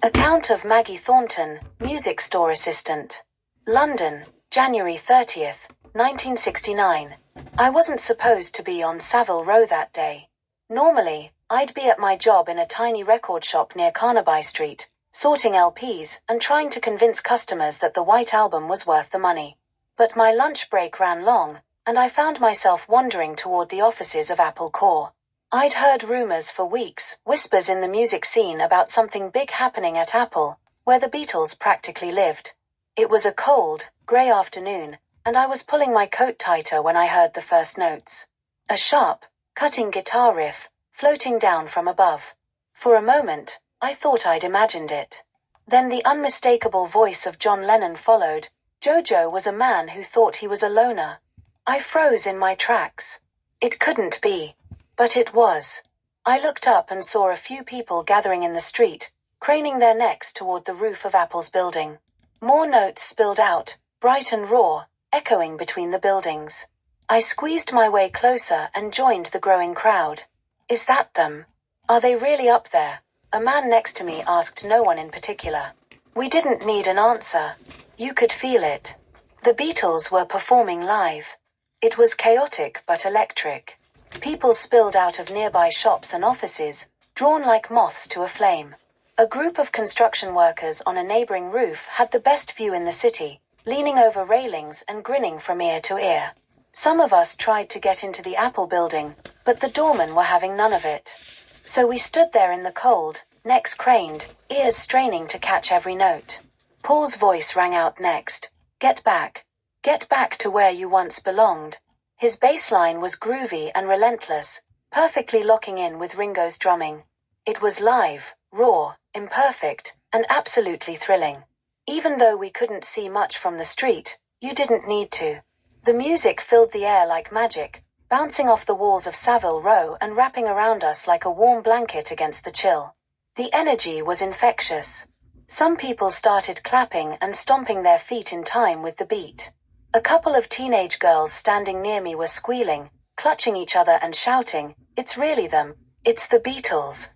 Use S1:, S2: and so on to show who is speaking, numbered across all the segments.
S1: Account of Maggie Thornton, music store assistant. London, January 30th, 1969. I wasn't supposed to be on Savile Row that day. Normally, I'd be at my job in a tiny record shop near Carnaby Street, sorting LPs and trying to convince customers that the White Album was worth the money. But my lunch break ran long, and I found myself wandering toward the offices of Apple Corps. I'd heard rumors for weeks, whispers in the music scene about something big happening at Apple, where the Beatles practically lived. It was a cold, grey afternoon, and I was pulling my coat tighter when I heard the first notes. A sharp, cutting guitar riff, floating down from above. For a moment, I thought I'd imagined it. Then the unmistakable voice of John Lennon followed. Jojo was a man who thought he was a loner. I froze in my tracks. It couldn't be. But it was. I looked up and saw a few people gathering in the street, craning their necks toward the roof of Apple's building. More notes spilled out, bright and raw, echoing between the buildings. I squeezed my way closer and joined the growing crowd. Is that them? Are they really up there? A man next to me asked no one in particular. We didn't need an answer. You could feel it. The Beatles were performing live. It was chaotic but electric. People spilled out of nearby shops and offices, drawn like moths to a flame. A group of construction workers on a neighboring roof had the best view in the city, leaning over railings and grinning from ear to ear. Some of us tried to get into the Apple building, but the doormen were having none of it. So we stood there in the cold, necks craned, ears straining to catch every note. Paul's voice rang out next. Get back. Get back to where you once belonged. His bass line was groovy and relentless, perfectly locking in with Ringo's drumming. It was live, raw, imperfect, and absolutely thrilling. Even though we couldn't see much from the street, you didn't need to. The music filled the air like magic, bouncing off the walls of Savile Row and wrapping around us like a warm blanket against the chill. The energy was infectious. Some people started clapping and stomping their feet in time with the beat. A couple of teenage girls standing near me were squealing, clutching each other and shouting, "It's really them, it's the Beatles."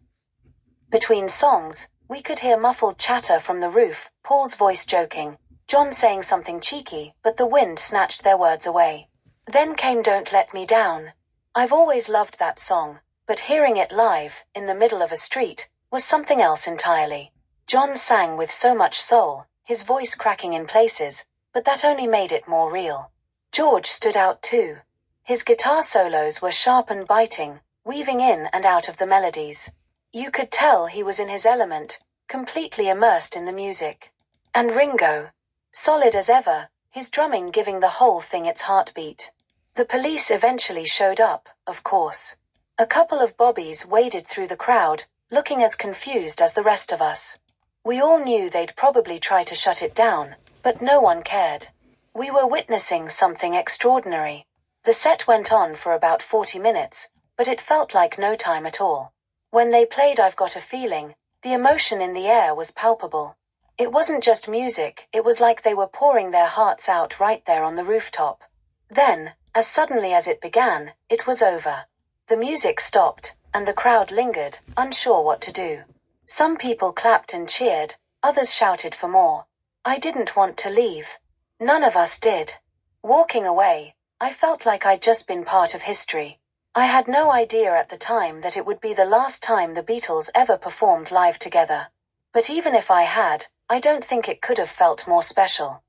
S1: Between songs, we could hear muffled chatter from the roof, Paul's voice joking, John saying something cheeky, but the wind snatched their words away. Then came Don't Let Me Down. I've always loved that song, but hearing it live, in the middle of a street, was something else entirely. John sang with so much soul, his voice cracking in places, but that only made it more real. George stood out too. His guitar solos were sharp and biting, weaving in and out of the melodies. You could tell he was in his element, completely immersed in the music. And Ringo, solid as ever, his drumming giving the whole thing its heartbeat. The police eventually showed up, of course. A couple of bobbies waded through the crowd, looking as confused as the rest of us. We all knew they'd probably try to shut it down, but no one cared. We were witnessing something extraordinary. The set went on for about 40 minutes, but it felt like no time at all. When they played I've Got a Feeling, the emotion in the air was palpable. It wasn't just music, it was like they were pouring their hearts out right there on the rooftop. Then, as suddenly as it began, it was over. The music stopped, and the crowd lingered, unsure what to do. Some people clapped and cheered, others shouted for more. I didn't want to leave. None of us did. Walking away, I felt like I'd just been part of history. I had no idea at the time that it would be the last time the Beatles ever performed live together. But even if I had, I don't think it could have felt more special.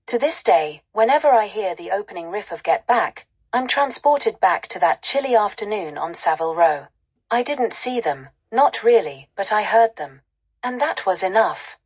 S1: To this day, whenever I hear the opening riff of Get Back, I'm transported back to that chilly afternoon on Savile Row. I didn't see them, not really, but I heard them. And that was enough.